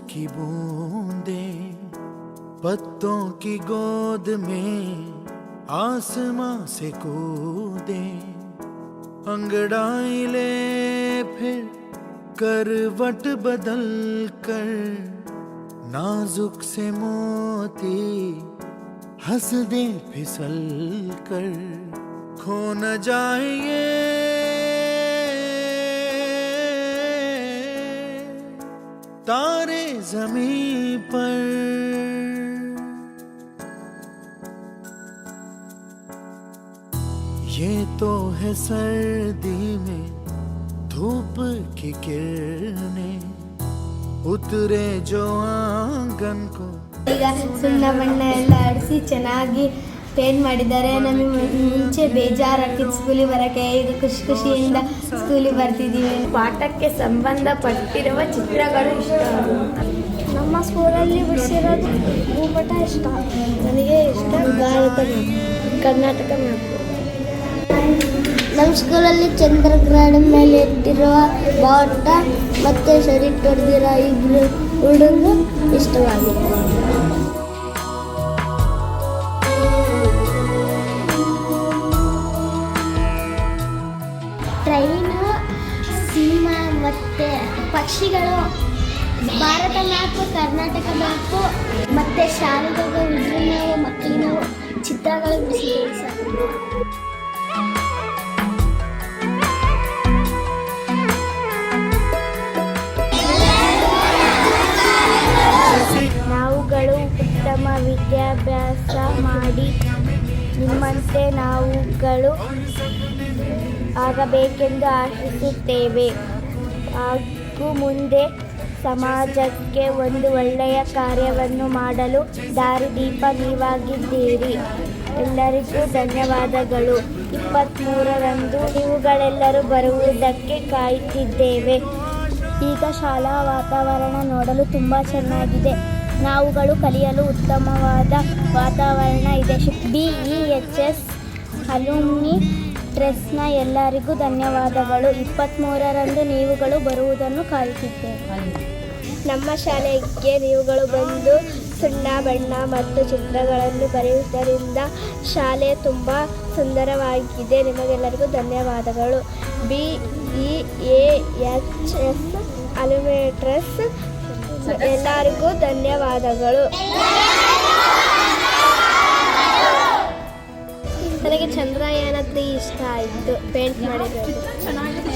की बूंदें पत्तों की गोद में आसमां से कूदे, अंगड़ाई ले फिर करवट बदल कर, नाजुक से मोती हंस दे फिसल कर, खो न जाए ये तारे ज़मीं पर। ये तो है सर्दी में धूप की किरणें, उतरे जो आंगन को। ಈಗ ಸುಣ್ಣ ಬಣ್ಣ ಎಲ್ಲ ಆಡಿಸಿ ಚೆನ್ನಾಗಿ ಪೇಂಟ್ ಮಾಡಿದ್ದಾರೆ. ನಮಗೆ ಮುಂಚೆ ಬೇಜಾರಾಗ್ತಿತ್ತು ಸ್ಕೂಲಿಗೆ ಬರೋಕ್ಕೆ, ಈಗ ಖುಷಿ ಖುಷಿಯಿಂದ ಸ್ಕೂಲಿಗೆ ಬರ್ತಿದ್ದೀವಿ. ಪಾಠಕ್ಕೆ ಸಂಬಂಧಪಟ್ಟಿರುವ ಚಿತ್ರಗಳು ಇಷ್ಟ. ನಮ್ಮ ಸ್ಕೂಲಲ್ಲಿ ಬಿಡಿಸಿರೋದು ಭೂಪಟ ಇಷ್ಟ. ನನಗೆ ಇಷ್ಟ ಭಾರತ ಕರ್ನಾಟಕ ಮ್ಯಾಪ್. ನಮ್ಮ ಸ್ಕೂಲಲ್ಲಿ ಚಂದ್ರಗ್ರಹಣ ಮೇಲೆ ಇಟ್ಟಿರುವ ಬಾವುಟ ಮತ್ತು ಶರೀಟ್ ಹೊಡೆದಿರೋ ಇಬ್ಬರು ಹುಡುಗರು ಇಷ್ಟವಾಗಿದೆ. ಟ್ರೈನು, ಸಿನಿಮಾ ಮತ್ತು ಪಕ್ಷಿಗಳು, ಭಾರತ ಮ್ಯಾಪು, ಕರ್ನಾಟಕ ಮ್ಯಾಪು ಮತ್ತು ಶಾಲೆಗಳ ವಿದ್ಯುನ್ಮಾನ ಮಕ್ಕಳಿನ ಚಿತ್ರಗಳು ಬಿಡಿಸಿದ್ದೀವಿ. ನಾವುಗಳು ಉತ್ತಮ ವಿದ್ಯಾಭ್ಯಾಸ ಮಾಡಿ ನಿಮ್ಮಂತೆ ನಾವುಗಳು ಆಗಬೇಕೆಂದು ಆಶಿಸುತ್ತೇವೆ. ಹಾಗೂ ಮುಂದೆ ಸಮಾಜಕ್ಕೆ ಒಂದು ಒಳ್ಳೆಯ ಕಾರ್ಯವನ್ನು ಮಾಡಲು ದಾರಿದೀಪ ನೀವಾಗಿದ್ದೀರಿ. ಎಲ್ಲರಿಗೂ ಧನ್ಯವಾದಗಳು. 23ರಂದು ನೀವುಗಳೆಲ್ಲರೂ ಬರುವುದಕ್ಕೆ ಕಾಯುತ್ತಿದ್ದೇವೆ. ಈಗ ಶಾಲಾ ವಾತಾವರಣ ನೋಡಲು ತುಂಬ ಚೆನ್ನಾಗಿದೆ. ನಾವುಗಳು ಕಲಿಯಲು ಉತ್ತಮವಾದ ವಾತಾವರಣ ಇದೆ. BEHS ಅಲುಮ್ನಿ ಟ್ರಸ್ಟ್ನ ಎಲ್ಲರಿಗೂ ಧನ್ಯವಾದಗಳು. 23ರಂದು ನೀವುಗಳು ಬರುವುದನ್ನು ಕಾಯುತ್ತಿದ್ದೇವೆ. ನಮ್ಮ ಶಾಲೆಗೆ ನೀವುಗಳು ಬಂದು ಸುಣ್ಣ ಬಣ್ಣ ಮತ್ತು ಚಿತ್ರಗಳನ್ನು ಬರೆಯುವುದರಿಂದ ಶಾಲೆ ತುಂಬ ಸುಂದರವಾಗಿದೆ. ನಿಮಗೆಲ್ಲರಿಗೂ ಧನ್ಯವಾದಗಳು. BEHS ಅಲುಮ್ನಿ ಟ್ರಸ್ಟ್ ಎಲ್ಲರಿಗೂ ಧನ್ಯವಾದಗಳು. ನನಗೆ ಚಂದ್ರಯಾನ 3 ಇಷ್ಟ ಆಯಿತು, ಪೇಂಟ್ ಮಾಡಿರೋದು ಚೆನ್ನಾಗಿದೆ.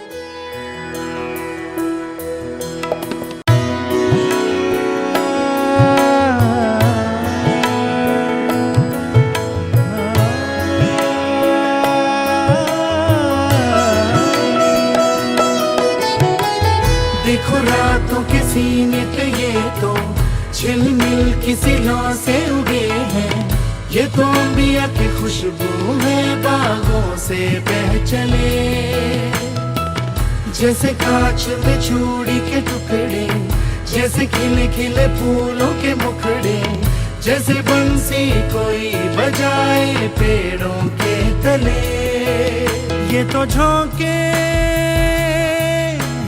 देखो रातों के सीने पे ये तो झिलमिल किसी लौ से उगे हैं, ये तो अंबिया की खुशबू है बागों से बह चले, जैसे कांच में चूड़ी के टुकड़े, जैसे खिले खिले फूलों के मुखड़े, जैसे बंसी कोई बजाए पेड़ों के तले। ये तो झोंके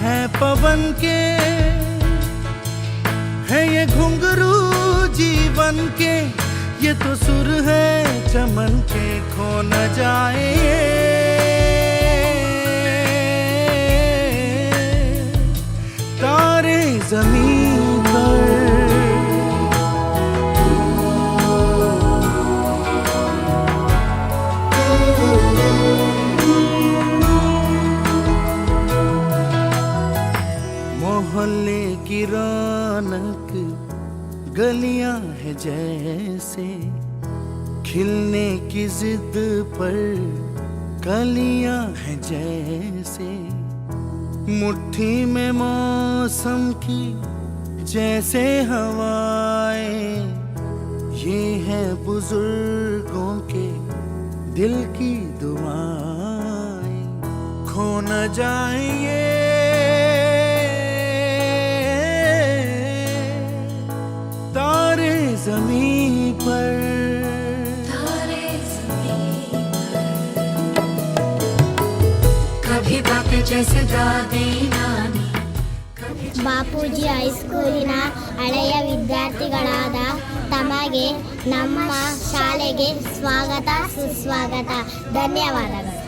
हैं पवन के, है ये घुंघरू जीवन के, ये तो सुर है चमन के, खो न जाए तारे ज़मीं पर। मोहल्ले की रौनक गलियां है जैसे, खिलने की जिद पर कलियां है जैसे, मुट्ठी में मौसम की जैसे हवाएं, ये है बुजुर्गों के दिल की दुआएं, खो न जाए ये तारे ज़मीं पर। कभी बातें जैसे दादी नानी, ಬಾಪೂಜಿ ಹೈಸ್ಕೂಲಿನ ಹಳೆಯ ವಿದ್ಯಾರ್ಥಿಗಳಾದ ತಮಗೆ ನಮ್ಮ ಶಾಲೆಗೆ ಸ್ವಾಗತ ಸುಸ್ವಾಗತ. ಧನ್ಯವಾದಗಳು.